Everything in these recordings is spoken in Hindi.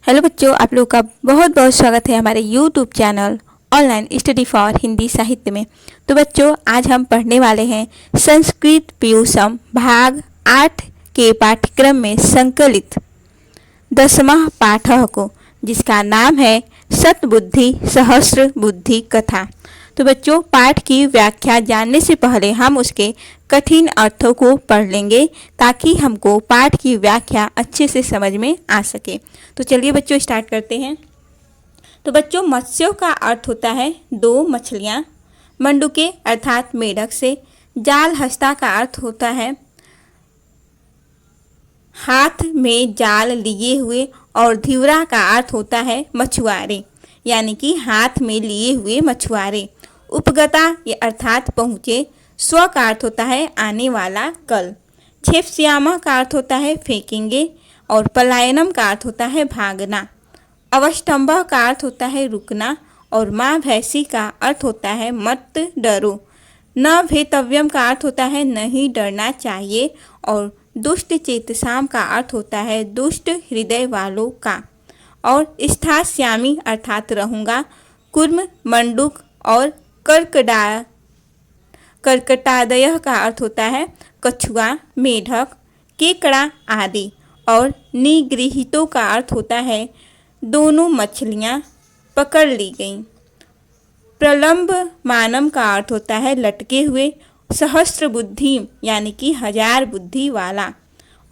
हेलो बच्चों, आप लोग का बहुत बहुत स्वागत है हमारे YouTube channel online study for Hindi साहित्य में। तो बच्चों, आज हम पढ़ने वाले हैं संस्कृत पीयूषम भाग 8 के पाठ्यक्रम में संकलित 10वां पाठ को, जिसका नाम है सतबुद्धि सहस्त्र बुद्धि कथा। तो बच्चों, पाठ की व्याख्या जानने से पहले हम उसके कठिन अर्थों को पढ़ लेंगे ताकि हमको पाठ की व्याख्या अच्छे से समझ में आ सके। तो चलिए बच्चों, स्टार्ट करते हैं। तो बच्चों, मत्स्यों का अर्थ होता है 2 मछलियाँ। मंडूके अर्थात मेढक से। जाल हस्ता का अर्थ होता है हाथ में जाल लिए हुए। और धीवरा का अर्थ होता है मछुआरे, यानी कि हाथ में लिए हुए मछुआरे। उपगता ये अर्थात पहुँचे। स्व का अर्थ होता है आने वाला कल। क्षेपश्यामः का अर्थ होता है फेंकेंगे। और पलायनम का अर्थ होता है भागना। अवष्टम्भः का अर्थ होता है रुकना। और माँ भैंसी का अर्थ होता है मत डरो। न भेतव्यम का अर्थ होता है नहीं डरना चाहिए। और दुष्ट चेतसाम का अर्थ होता है दुष्ट हृदय वालों का। और स्थास्यामि अर्थात रहूँगा। कुर्म मंडूक और कर्कटादय का अर्थ होता है कछुआ मेढक केकड़ा आदि। और निगृहीतों का अर्थ होता है दोनों मछलियाँ पकड़ ली गईं। प्रलंब मानम का अर्थ होता है लटके हुए। सहस्त्र बुद्धि यानी कि 1000 बुद्धि वाला।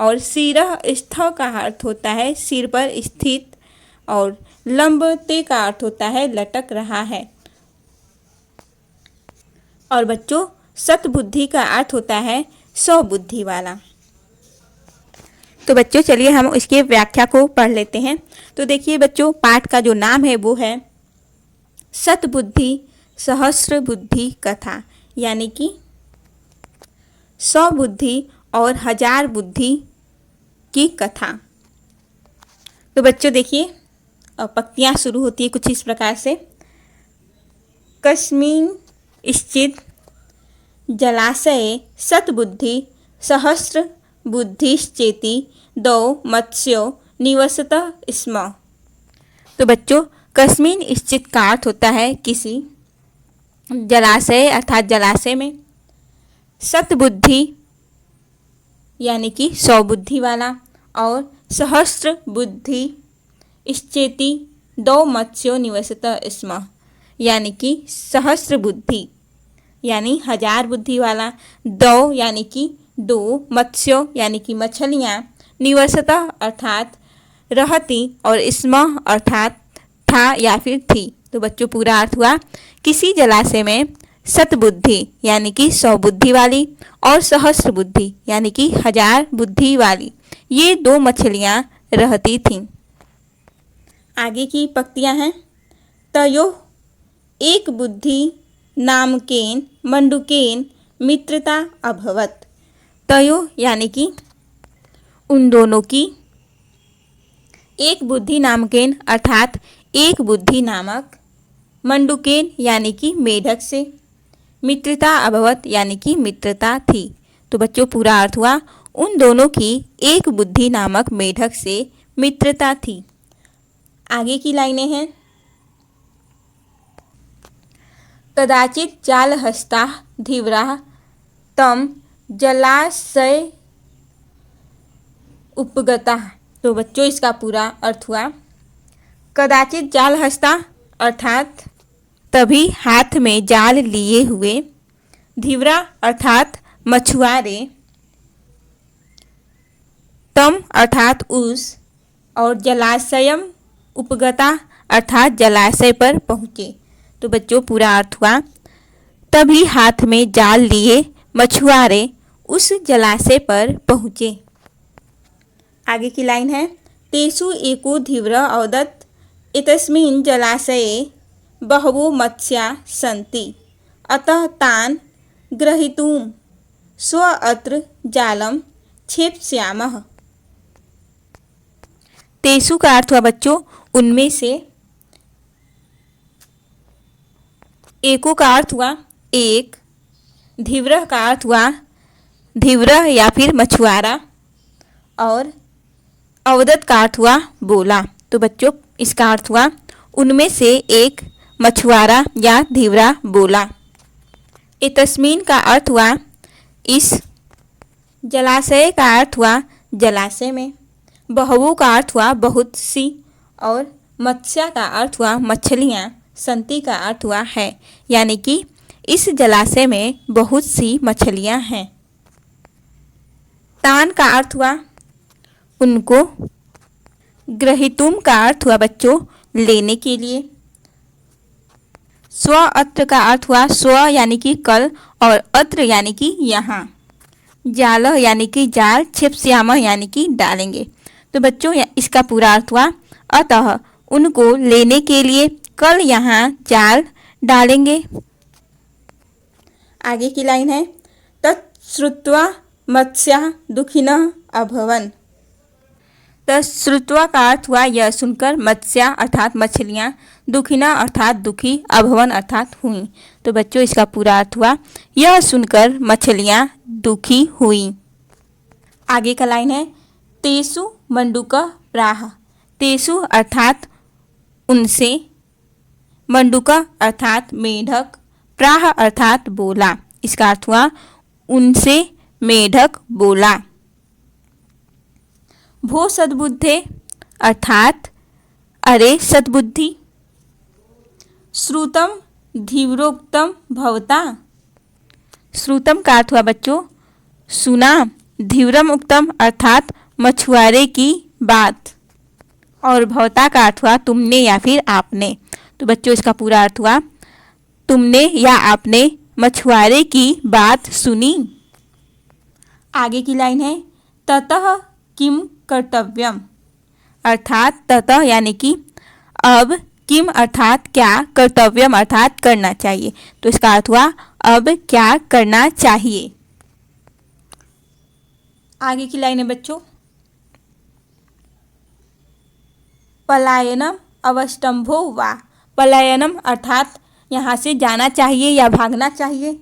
और सिरः स्थ का अर्थ होता है सिर पर स्थित। और लंबते का अर्थ होता है लटक रहा है। और बच्चों, सतबुद्धि का अर्थ होता है 100 बुद्धि वाला। तो बच्चों, चलिए हम इसके व्याख्या को पढ़ लेते हैं। तो देखिए बच्चों, पाठ का जो नाम है वो है सतबुद्धि सहस्त्र बुद्धि कथा, यानी कि 100 बुद्धि और 1000 बुद्धि की कथा। तो बच्चों देखिए, पंक्तियाँ शुरू होती है कुछ इस प्रकार से। कस्मिन् स्थित जलाशये सतबुद्धि सहस्त्र बुद्धिश्चेति 2 मत्स्यो निवसतः स्म। तो बच्चों, कस्मिन स्थित का अर्थ होता है किसी जलाशय अर्थात जलाशय में। सतबुद्धि यानी कि 100 बुद्धि वाला। और सहस्त्र बुद्धि श्चेति 2 मत्स्यो निवसतः स्म, यानी कि सहस्त्र बुद्धि यानी 1000 बुद्धि वाला। 2 यानी कि 2 मत्स्यो यानी कि मछलियाँ। निवसतः अर्थात रहती। और स्म अर्थात था या फिर थी। तो बच्चों, पूरा अर्थ हुआ किसी जलाशय में सतबुद्धि यानी कि 100 बुद्धि वाली और सहस्त्र बुद्धि यानी कि 1000 बुद्धि वाली ये 2 मछलियाँ रहती थीं। आगे की पंक्तियाँ हैं। तयोः एक बुद्धि नामकेन मंडूकेन मित्रता अभवत। तयोः यानी कि उन दोनों की एक बुद्धि नामकेन अर्थात एक बुद्धि नामक। मंडूकेन यानी कि मेढक से। मित्रता अभवत यानी कि मित्रता थी। तो बच्चों, पूरा अर्थ हुआ उन दोनों की एक बुद्धि नामक मेढक से मित्रता थी। आगे की लाइनें हैं। कदाचित जालहस्ता धीवरा तम जलाशय उपगता। तो बच्चों, इसका पूरा अर्थ हुआ कदाचित जालहस्ता अर्थात तभी हाथ में जाल लिए हुए। धीवरा अर्थात मछुआरे। तम अर्थात उस। और जलाशयम उपगता अर्थात जलाशय पर पहुँचे। तो बच्चों, पूरा अर्थ हुआ तभी हाथ में जाल लिए मछुआरे उस जलाशय पर पहुँचे। आगे की लाइन है। तेषु एको धीव्र अवदत् एतस्मिन् जलाशये बहवो मत्स्या सन्ति अतः तान् ग्रहीतुं स्व अत्र जालं क्षेप्स्यामः। तेषु का अर्थ हुआ बच्चों उनमें से। एको का अर्थ हुआ एक। धीव्र का अर्थ हुआ धीव्र या फिर मछुआरा। और अवदत का अर्थ हुआ बोला। तो बच्चों इसका अर्थ हुआ उनमें से एक मछुआरा या धीवरा बोला। एतस्मीन का अर्थ हुआ इस। जलाशय का अर्थ हुआ जलाशय में। बहु का अर्थ हुआ बहुत सी। और मत्स्य का अर्थ हुआ मछलियाँ। संति का अर्थ हुआ है, यानी कि इस जलाशय में बहुत सी मछलियाँ हैं। तान का अर्थ हुआ उनको। ग्रहीतुम का अर्थ हुआ बच्चों लेने के लिए। स्व अत्र का अर्थ हुआ स्व यानी कि कल और अत्र यानी कि यहाँ। जाल यानी कि जाल, छिपस्याम यानी कि डालेंगे। तो बच्चों इसका पूरा अर्थ हुआ अतः उनको लेने के लिए कल यहाँ जाल डालेंगे। आगे की लाइन है तत्श्रुत्वा मत्स्याः दुःखिनः अभवन्। तत्श्रुत्वा का अर्थ हुआ यह सुनकर मत्स्या अर्थात मछलियाँ, दुखिना अर्थात दुखी, अभवन अर्थात हुई। तो बच्चों इसका पूरा अर्थ हुआ यह सुनकर मछलियाँ दुखी हुई। आगे का लाइन है तेषु मंडूकः प्राह। तेषु अर्थात उनसे, मंडूकः अर्थात मेढक, प्राह अर्थात बोला। इसका अर्थ हुआ उनसे मेढक बोला। भो सद्बुद्धे अर्थात अरे सद्बुद्धि। श्रुतम धीव्रोक्तम भवता। श्रुतम का अर्थ हुआ बच्चों सुना। धीव्रम उक्तम अर्थात मछुआरे की बात। और भवता का अर्थ हुआ तुमने या फिर आपने। तो बच्चों इसका पूरा अर्थ हुआ तुमने या आपने मछुआरे की बात सुनी। आगे की लाइन है ततः किम कर्तव्यम। अर्थात ततः यानी कि अब, किम अर्थात क्या, कर्तव्यम अर्थात करना चाहिए। तो इसका अर्थ हुआ अब क्या करना चाहिए। आगे की लाइन है बच्चों पलायनम अवष्टंभो वा। पलायनम अर्थात यहाँ से जाना चाहिए या भागना चाहिए।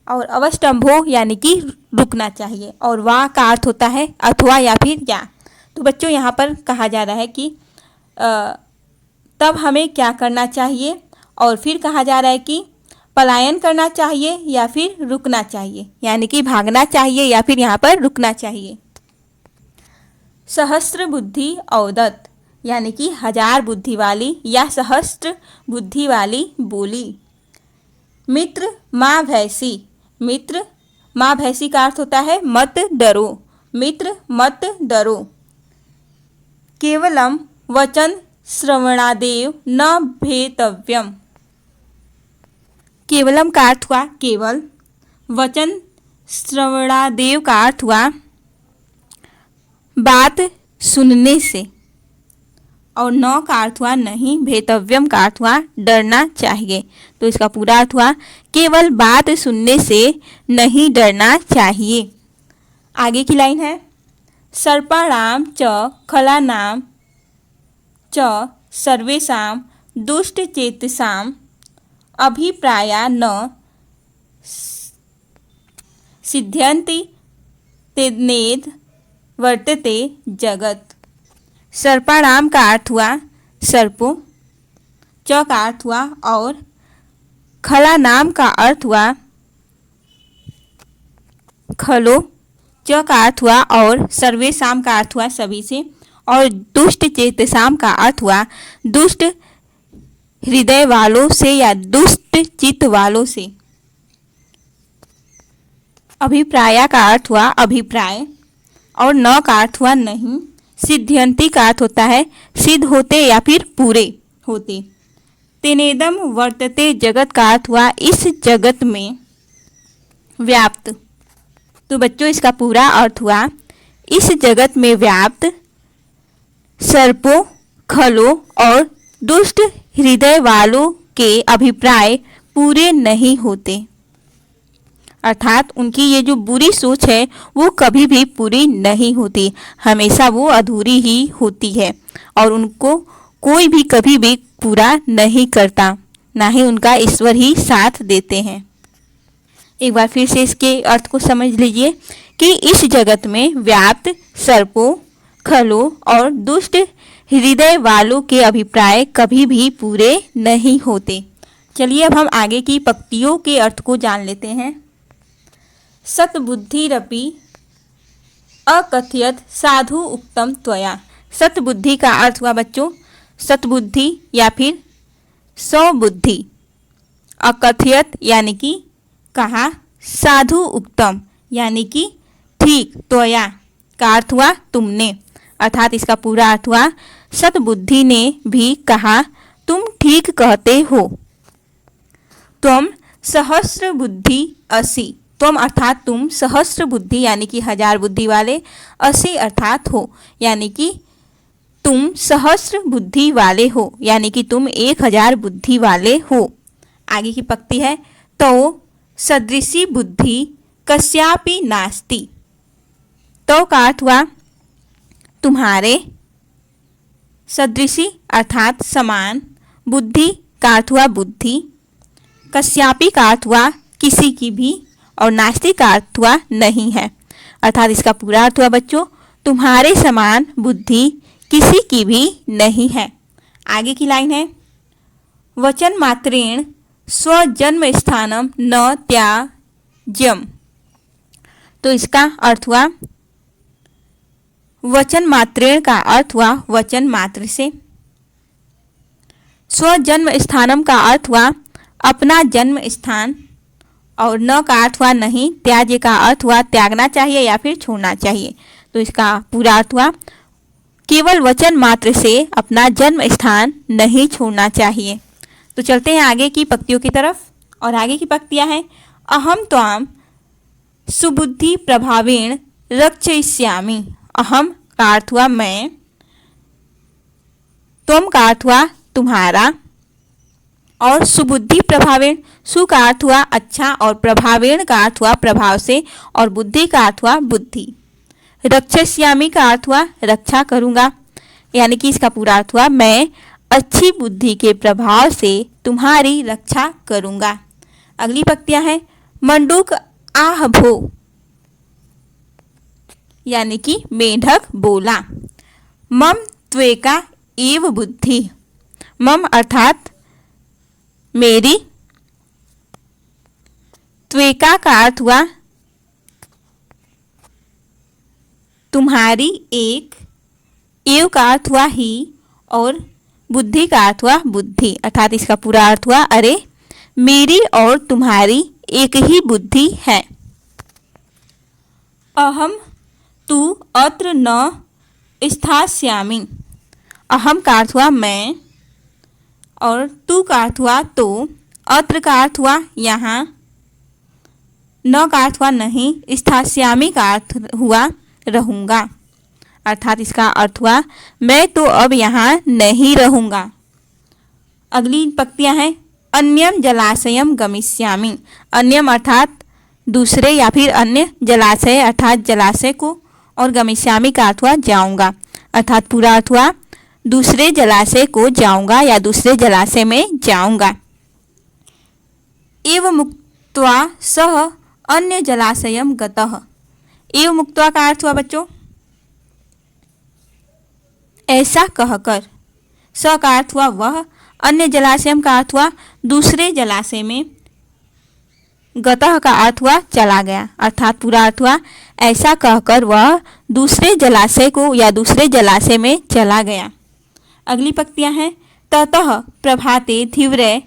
और अवष्टंभो यानी कि रुकना चाहिए। और वा का अर्थ होता है अथवा या फिर या। तो बच्चों यहाँ पर कहा जा रहा है कि तब हमें क्या करना चाहिए। और फिर कहा जा रहा है कि पलायन करना चाहिए या फिर रुकना चाहिए, यानी कि भागना चाहिए या फिर यहाँ पर रुकना चाहिए। सहस्त्र बुद्धि औदत यानी कि 1000 बुद्धि वाली या सहस्त्र बुद्धि वाली बोली। मित्र माँ भैंसी। मित्र माँ भैंसी का अर्थ होता है मत डरो। मित्र मत डरो। केवलम वचन श्रवणादेव न भेतव्यम। केवलम का अर्थ हुआ केवल। वचन श्रवणादेव का अर्थ हुआ बात सुनने से। और न का अर्थ हुआ नहीं। भेतव्यम का अर्थ हुआ डरना चाहिए। तो इसका पूरा अर्थ हुआ केवल बात सुनने से नहीं डरना चाहिए। आगे की लाइन है सर्पाणाम च खलानाम च सर्वेषां दुष्टचेतसाम् अभिप्राया न सिद्ध्यन्ति तेनेद वर्तते जगत। सर्पाणाम का अर्थ हुआ सर्पों। च का अर्थ हुआ और। खला नाम का अर्थ हुआ खलो। च का अर्थ हुआ और। सर्वेषां का अर्थ हुआ सभी से। और दुष्ट चेतसाम का अर्थ हुआ दुष्ट हृदय वालों से या दुष्ट चित्त वालों से। अभिप्राया का अर्थ हुआ अभिप्राय। और न का अर्थ हुआ नहीं। सिद्ध्यंति का अर्थ होता है सिद्ध होते या फिर पूरे होते। तेनेदम वर्तते जगत का अर्थ हुआ इस जगत में व्याप्त। तो बच्चों इसका पूरा अर्थ हुआ इस जगत में व्याप्त सर्पों, खलों और दुष्ट हृदय वालों के अभिप्राय पूरे नहीं होते। अर्थात उनकी ये जो बुरी सोच है वो कभी भी पूरी नहीं होती, हमेशा वो अधूरी ही होती है। और उनको कोई भी कभी भी पूरा नहीं करता, ना ही उनका ईश्वर ही साथ देते हैं। एक बार फिर से इसके अर्थ को समझ लीजिए कि इस जगत में व्याप्त सर्पों, खलों और दुष्ट हृदय वालों के अभिप्राय कभी भी पूरे नहीं होते। चलिए अब हम आगे की पंक्तियों के अर्थ को जान लेते हैं। सतबुद्धिरपि अकथयत साधु उक्तम त्वया। सतबुद्धि का अर्थ हुआ बच्चों सतबुद्धि या फिर स्वबुद्धि। अकथयत यानी कि कहा, साधु उक्तम यानी कि ठीक, त्वया का अर्थ हुआ तुमने, अर्थात इसका पूरा अर्थ हुआ सतबुद्धि ने भी कहा तुम ठीक कहते हो। तुम सहस्र बुद्धि असि। तुम अर्थात तुम सहस्र बुद्धि यानी कि 1000 बुद्धि वाले, असि अर्थात हो यानी कि तुम सहस्र बुद्धि वाले हो यानी कि तुम 1000 बुद्धि वाले हो। आगे की पंक्ति है तो सदृशी बुद्धि कस्यापि नास्ति। तो का अर्थ हुआ तुम्हारे, सदृशी अर्थात समान, बुद्धि का अर्थ हुआ बुद्धि, कस्यापि का अर्थ हुआ किसी की भी, और नास्ति का अर्थ हुआ नहीं है, अर्थात इसका पूरा अर्थ हुआ बच्चों तुम्हारे समान बुद्धि किसी की भी नहीं है। आगे की लाइन है वचन मात्रेण स्वजन्म स्थानम न त्याज्यम। तो इसका अर्थ हुआ वचन मात्रेण का अर्थ हुआ वचन मात्र से, स्वजन्म स्थानम का अर्थ हुआ अपना जन्म स्थान, और न का अर्थ हुआ नहीं, त्याज्य का अर्थ हुआ त्यागना चाहिए या फिर छोड़ना चाहिए। तो इसका पूरा अर्थ हुआ केवल वचन मात्र से अपना जन्म स्थान नहीं छोड़ना चाहिए। तो चलते हैं आगे की पंक्तियों की तरफ, और आगे की पंक्तियां हैं अहम त्वाम सुबुद्धि प्रभावेण रक्षयिष्यामि। अहम का अर्थ हुआ मैं, त्वम का अर्थ हुआ तुम्हारा, और सुबुद्धि प्रभावेण, सु का अर्थ हुआ अच्छा, और प्रभावेण का अर्थ हुआ प्रभाव से, और बुद्धि का अर्थ हुआ बुद्धि। रक्षयिष्यामि का अर्थ हुआ रक्षा करूँगा, यानी कि इसका पूरा अर्थ हुआ मैं अच्छी बुद्धि के प्रभाव से तुम्हारी रक्षा करूँगा। अगली पंक्तियाँ हैं मंडूक आह भो, यानी कि मेढक बोला। मम त्वेका एव बुद्धि। मम अर्थात मेरी, त्वेका का अर्थ हुआ तुम्हारी एक, एव का अर्थ हुआ ही, और बुद्धि का अर्थ हुआ बुद्धि, अर्थात इसका पूरा अर्थ हुआ अरे मेरी और तुम्हारी एक ही बुद्धि है। अहम तु अत्र न स्थास्यामि। अहम का अर्थ हुआ मैं, और तू का अर्थ हुआ तो, अत्र का अर्थ हुआ यहाँ, न का अर्थ हुआ नहीं, स्थास्यामि का अर्थ हुआ रहूँगा, अर्थात इसका अर्थ हुआ मैं तो अब यहाँ नहीं रहूँगा। अगली पंक्तियाँ हैं अन्यम जलाशयम गमिष्यामि। अन्यम अर्थात दूसरे या फिर अन्य, जलाशय अर्थात जलाशय को, और गमिष्यामि का अर्थ हुआ जाऊँगा, अर्थात पूरा अर्थ हुआ दूसरे जलाशय को जाऊँगा या दूसरे जलाशय में जाऊँगा। एव मुक्त्वा सह अन्य जलाशयम गतः। एव मुक्त्वा का अर्थ हुआ बच्चों ऐसा कहकर, स का अर्थ हुआ वह, अन्य जलाशयम का अर्थ हुआ दूसरे जलाशय में, गतः का अर्थ हुआ चला गया, अर्थात पूरा अर्थ हुआ ऐसा कहकर वह दूसरे जलाशय को या दूसरे जलाशय में चला गया। अगली पंक्तियां हैं ततः प्रभाते धीव्रे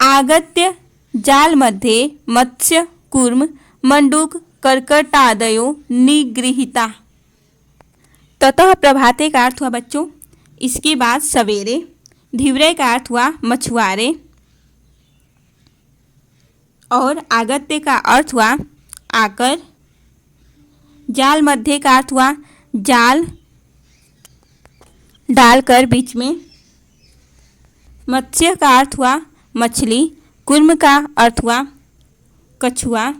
आगत्य जाल मध्ये मत्स्य कूर्म मंडूक कर्कटादयो निगृहीता। ततः प्रभाते का अर्थ हुआ बच्चों इसके बाद सवेरे, धीव्रे का अर्थ हुआ मछुआरे, और आगत्य का अर्थ हुआ आकर, जाल मध्य का अर्थ हुआ जाल डालकर बीच में, मत्स्य का अर्थ हुआ मछली, कुर्म का अर्थ हुआ कछुआ,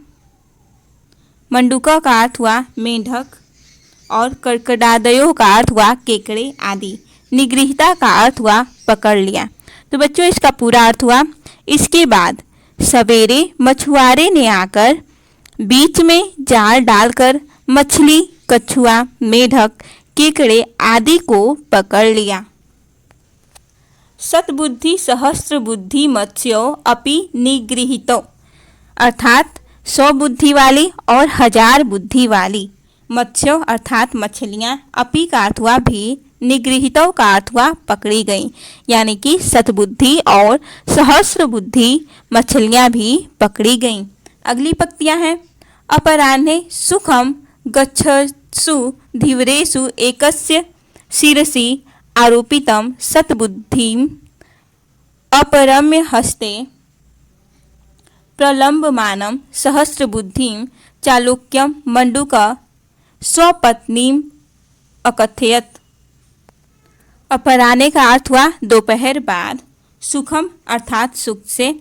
मंडूका का अर्थ हुआ मेढक, और कर्कटादयो का अर्थ हुआ केकड़े आदि। निगृहीता का अर्थ हुआ पकड़ लिया। तो बच्चों इसका पूरा अर्थ हुआ इसके बाद सवेरे मछुआरे ने आकर बीच में जाल डालकर मछली, कछुआ, मेढक, केकड़े आदि को पकड़ लिया। शतबुद्धि सहस्त्रबुद्धि मत्स्यो अपि निगृहीतो, अर्थात 100 बुद्धि वाली और 1000 बुद्धि वाली मत्स्यों अर्थात मछलियाँ, अपि का अर्थ हुआ भी, निगृहीतों का अर्थ हुआ पकड़ी गई, यानी कि शतबुद्धि और सहस्त्र बुद्धि मछलियाँ भी पकड़ी गईं। अगली पंक्तियाँ हैं। अपराह्ने सुखम गच्छत्सु धीवरेषु एकस्य शिरसि आरोपितं शतबुद्धिम् अपरम्य हस्ते प्रलम्बमानं सहस्रबुद्धिं चालुक्यं मंडूकः स्वपत्नीम् अकथयत्। अपराह्ने का अर्थ हुआ दोपहर बाद, सुखम अर्थात सुख से,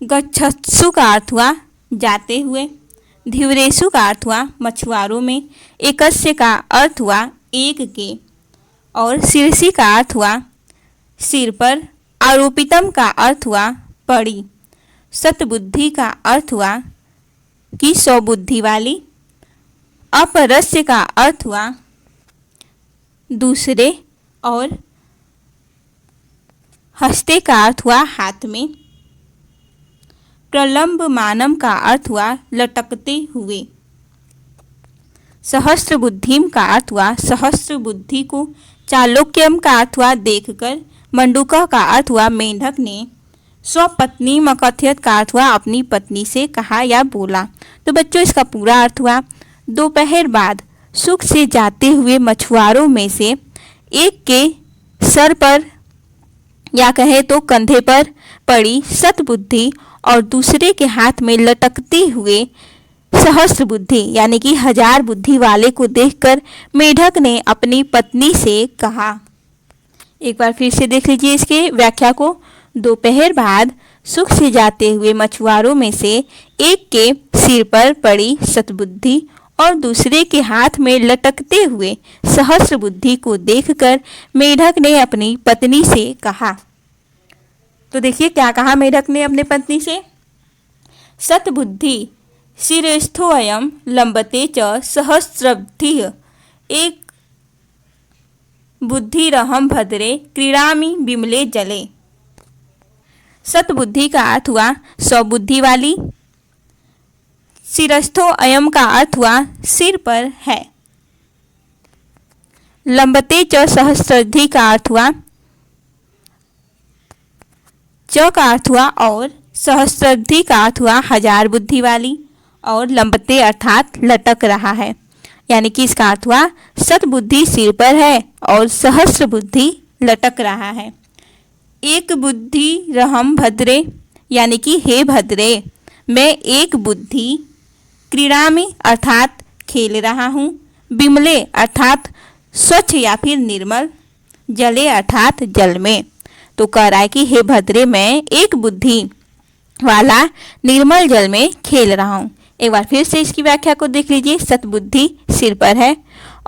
गच्छत्सु का अर्थ हुआ जाते हुए, धीवरेषु का अर्थ हुआ मछुआरों में, एकस्य का अर्थ हुआ एक के, और शिरसी का अर्थ हुआ सिर पर, आरोपितम का अर्थ हुआ पड़ी, शतबुद्धि का अर्थ हुआ कि 100 बुद्धि वाली, अपरस्य का अर्थ हुआ दूसरे, और हस्ते का अर्थ हुआ हाथ में, प्रलम्बमानम का अर्थ हुआ लटकते हुए, सहस्त्र बुद्धिम का अर्थ हुआ सहस्त्र बुद्धि को, चालुक्यम का अर्थ हुआ देखकर, मंडूका का अर्थ हुआ मेंढक ने, स्वपत्नी मकथयत का अर्थ हुआ अपनी पत्नी से कहा या बोला। तो बच्चों इसका पूरा अर्थ हुआ दोपहर बाद सुख से जाते हुए मछुआरों में से एक के सर पर या कहे तो कंधे पर पड़ी शतबुद्धि और दूसरे के हाथ में लटकते हुए सहस्त्र बुद्धि यानी कि 1000 बुद्धि वाले को देखकर मेढक ने अपनी पत्नी से कहा। एक बार फिर से देख लीजिए इसके व्याख्या को। दोपहर बाद सुख से जाते हुए मछुआरों में से एक के सिर पर पड़ी शतबुद्धि और दूसरे के हाथ में लटकते हुए सहस्त्र बुद्धि को देखकर मेढक ने अपनी पत्नी से कहा। तो देखिए क्या कहा मेढक ने अपने पत्नी से। शतबुद्धि शिरस्थोऽयं लंबते च सहस्रबुद्धिः एक बुद्धिरहं भद्रे क्रीडामि विमले जले। शतबुद्धि का अर्थ हुआ 100 बुद्धि वाली, शिरस्थो अयम का अर्थ हुआ सिर पर है, लंबते च सहस्राब्दी का अर्थ हुआ च का अर्थ हुआ और, सहस्राब्दी का अर्थ हुआ 1000 बुद्धि वाली, और लंबते अर्थात लटक रहा है, यानी कि इसका अर्थ हुआ शतबुद्धि सिर पर है और सहस्र बुद्धि लटक रहा है। एक बुद्धि रहम भद्रे यानी कि हे भद्रे मैं एक बुद्धि, क्रीड़ा में अर्थात खेल रहा हूँ, बिमले अर्थात स्वच्छ या फिर निर्मल, जले अर्थात जल में। तो कह रहा है कि हे भद्रे मैं एक बुद्धि वाला निर्मल जल में खेल रहा हूँ। एक बार फिर से इसकी व्याख्या को देख लीजिए। शतबुद्धि सिर पर है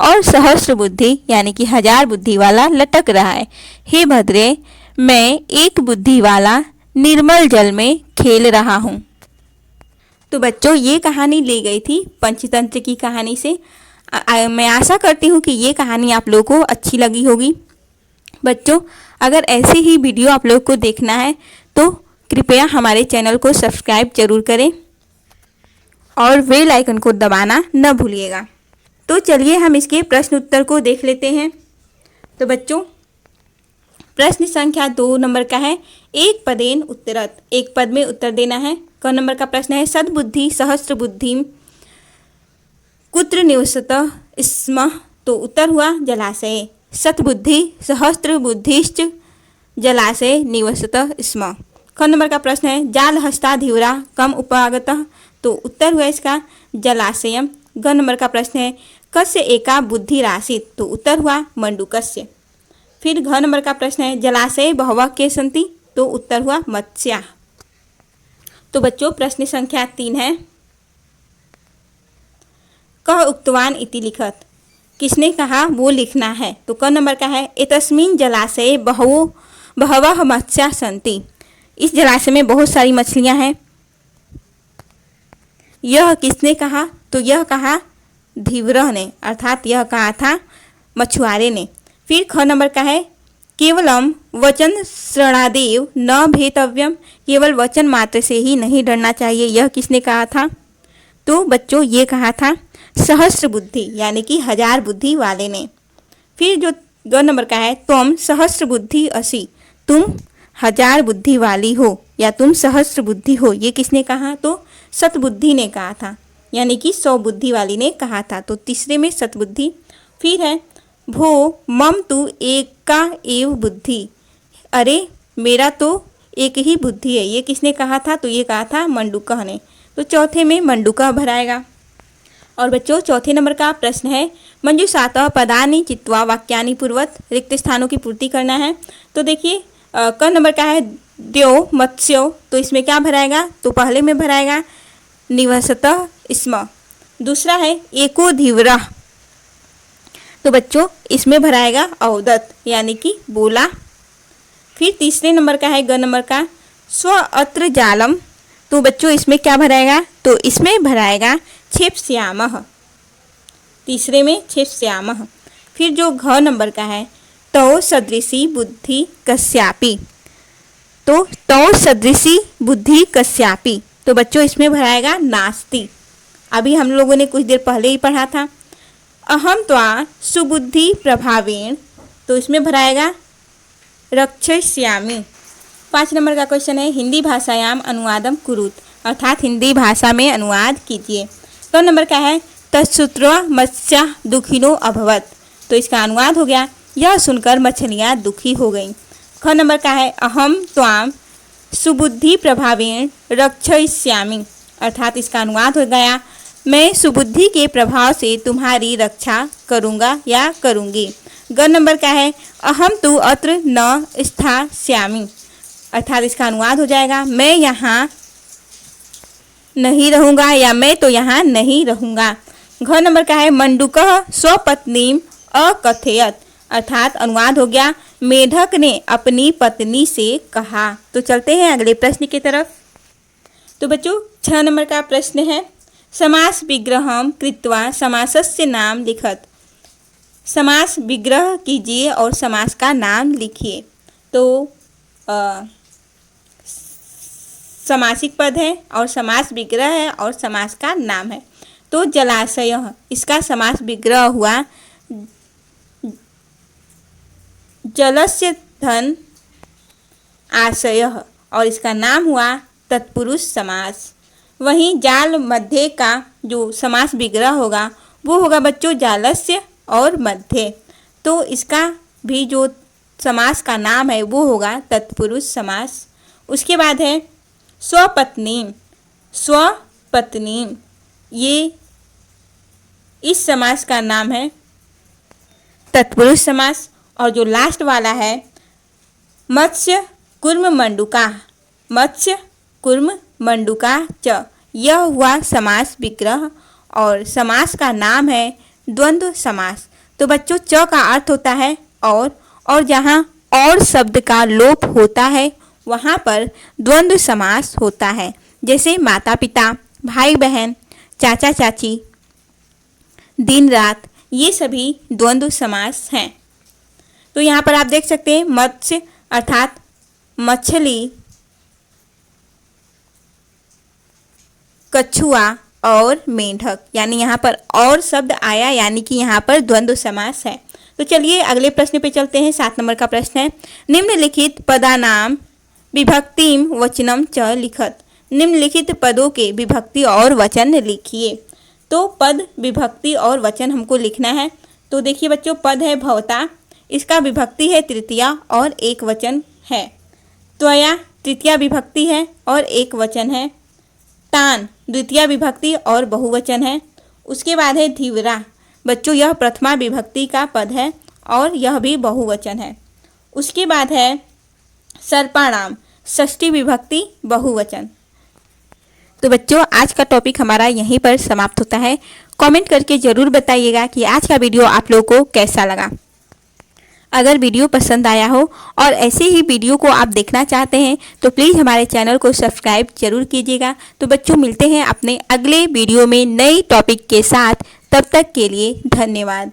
और सहस्त्र बुद्धि यानी कि 1000 बुद्धि वाला लटक रहा है। हे भद्रे मैं एक बुद्धि वाला निर्मल जल में खेल रहा हूँ। तो बच्चों ये कहानी ली गई थी पंचतंत्र की कहानी से। मैं आशा करती हूँ कि ये कहानी आप लोगों को अच्छी लगी होगी। बच्चों अगर ऐसे ही वीडियो आप लोग को देखना है तो कृपया हमारे चैनल को सब्सक्राइब जरूर करें और बेल आइकन को दबाना न भूलिएगा। तो चलिए हम इसके प्रश्न उत्तर को देख लेते हैं। तो बच्चों प्रश्न संख्या 2 नंबर का है, एक पदेन उत्तरत, एक पद में उत्तर देना है। क नंबर का प्रश्न है सद्बुद्धि सहस्त्र बुद्धि कुत्र निवसतः स्म, तो उत्तर हुआ जलाशय। शतबुद्धि सहस्त्र बुद्धिश्च जलाशय निवसतः स्म। ख नंबर का प्रश्न है जाल हस्ता धीवरा कम उपागतः, तो उत्तर हुआ इसका जलाशयम। ग नंबर का प्रश्न है कस्य एका बुद्धि राशित, तो उत्तर हुआ मंडूकस्य। फिर घ नंबर का प्रश्न है जलाशय बहवः के सन्ति, तो उत्तर हुआ मत्स्या। तो बच्चों प्रश्न संख्या 3 है कह उक्तवान इति लिखत, किसने कहा वो लिखना है। तो क नंबर का है एतस्मिन् जलाशये बहवः मत्स्या सन्ति, इस जलाशय में बहुत सारी मछलियां हैं। यह किसने कहा, तो यह कहा धीवरः ने, अर्थात यह कहा था मछुआरे ने। फिर ख नंबर का है केवलम वचन श्रणादेव न भेतव्यम, केवल वचन मात्र से ही नहीं डरना चाहिए। यह किसने कहा था? तो बच्चों ये कहा था सहस्त्र बुद्धि यानी कि 1000 बुद्धि वाले ने। फिर जो ग नंबर का है तुम सहस्त्र बुद्धि असी, तुम 1000 बुद्धि वाली हो या तुम सहस्त्र बुद्धि हो, ये किसने कहा? तो सतबुद्धि ने कहा था यानी कि 100 बुद्धि वाली ने कहा था। तो तीसरे में सतबुद्धि। फिर है भो मम तू एका एव बुद्धि, अरे मेरा तो एक ही बुद्धि है, ये किसने कहा था? तो ये कहा था मंडूकह ने। तो चौथे में मंडूकह भराएगा। और बच्चों चौथे नंबर का प्रश्न है मंजूषातः पदानि चित्वा वाक्यानि पूर्वत, रिक्त स्थानों की पूर्ति करना है। तो देखिए क नंबर का है द्यो मत्स्यो, तो इसमें क्या भराएगा? तो पहले में भराएगा निवसतः स्म। दूसरा है एको धीवरः, तो बच्चों इसमें भराएगा अवदत यानी कि बोला। फिर तीसरे नंबर का है ग नंबर का स्व अत्र जालम, तो बच्चों इसमें क्या भराएगा? तो इसमें भराएगा क्षेप्स्यामः, तीसरे में क्षेप्स्यामः। फिर जो घ नंबर का है तौ सदृशी बुद्धि कस्यापि, तो तौ सदृशी बुद्धि कस्यापि, तो बच्चों इसमें भराएगा नास्ति। अभी हम लोगों ने कुछ देर पहले ही पढ़ा था अहम त्वा सुबुद्धि प्रभावेण, तो इसमें भराएगा रक्षयिष्यामि। 5 नंबर का क्वेश्चन है हिंदी भाषायाम अनुवादम कुरुत, अर्थात हिंदी भाषा में अनुवाद कीजिए। तो नंबर का है तत्सूत्र मत्स्या दुखिनो अभवत, तो इसका अनुवाद हो गया यह सुनकर मछलियाँ दुखी हो गईं। ख नंबर का है अहम त्वाम सुबुद्धि प्रभावेण रक्षयिष्यामि, अर्थात इसका अनुवाद हो गया मैं सुबुद्धि के प्रभाव से तुम्हारी रक्षा करूँगा या करूँगी। ग नंबर का है अहम तु अत्र न स्थास्यामि, अर्थात इसका अनुवाद हो जाएगा मैं यहाँ नहीं रहूँगा या मैं तो यहाँ नहीं रहूँगा। घ नंबर का है मंडूकः स्वपत्नीम अकथयत, अर्थात अनुवाद हो गया मेढक ने अपनी पत्नी से कहा। तो चलते हैं अगले प्रश्न की तरफ। तो बच्चों 6 नंबर का प्रश्न है समास विग्रहम कृत्वा समासस्य नाम लिखत, समास विग्रह कीजिए और समास का नाम लिखिए। तो समासिक पद है और समास विग्रह है और समास का नाम है। तो जलाशय इसका समास विग्रह हुआ जलस्य धन आशय और इसका नाम हुआ तत्पुरुष समास। वहीं जाल मध्य का जो समास विग्रह होगा वो होगा बच्चों जालस्य और मध्य, तो इसका भी जो समास का नाम है वो होगा तत्पुरुष समास। उसके बाद है स्वपत्नीम, स्वपत्नीम ये इस समास का नाम है तत्पुरुष समास। और जो लास्ट वाला है मत्स्य कुर्म मंडूका, मत्स्य कुर्म मंडूका च, यह हुआ समास विग्रह और समास का नाम है द्वंद्व समास। तो बच्चों च का अर्थ होता है और जहाँ और शब्द का लोप होता है वहाँ पर द्वंद्व समास होता है, जैसे माता पिता, भाई बहन, चाचा चाची, दिन रात, ये सभी द्वंद्व समास हैं। तो यहाँ पर आप देख सकते हैं मत्स्य अर्थात मछली, कछुआ और मेंढक, यानी यहाँ पर और शब्द आया यानी कि यहाँ पर द्वंद्व समास है। तो चलिए अगले प्रश्न पे चलते हैं। 7 नंबर का प्रश्न है निम्नलिखित पदानाम विभक्तिम वचनम च लिखत, निम्नलिखित पदों के विभक्ति और वचन लिखिए। तो पद, विभक्ति और वचन हमको लिखना है। तो देखिए बच्चों पद है भवता, इसका विभक्ति है तृतीया और एक वचन है। त्वया तृतीया विभक्ति है और एक वचन है। तान द्वितीया विभक्ति और बहुवचन है। उसके बाद है धीवरा, बच्चों यह प्रथमा विभक्ति का पद है और यह भी बहुवचन है। उसके बाद है सर्पाणाम षष्ठी विभक्ति बहुवचन। तो बच्चों आज का टॉपिक हमारा यहीं पर समाप्त होता है। कमेंट करके ज़रूर बताइएगा कि आज का वीडियो आप लोगों को कैसा लगा। अगर वीडियो पसंद आया हो और ऐसे ही वीडियो को आप देखना चाहते हैं तो प्लीज़ हमारे चैनल को सब्सक्राइब जरूर कीजिएगा। तो बच्चों मिलते हैं अपने अगले वीडियो में नई टॉपिक के साथ, तब तक के लिए धन्यवाद।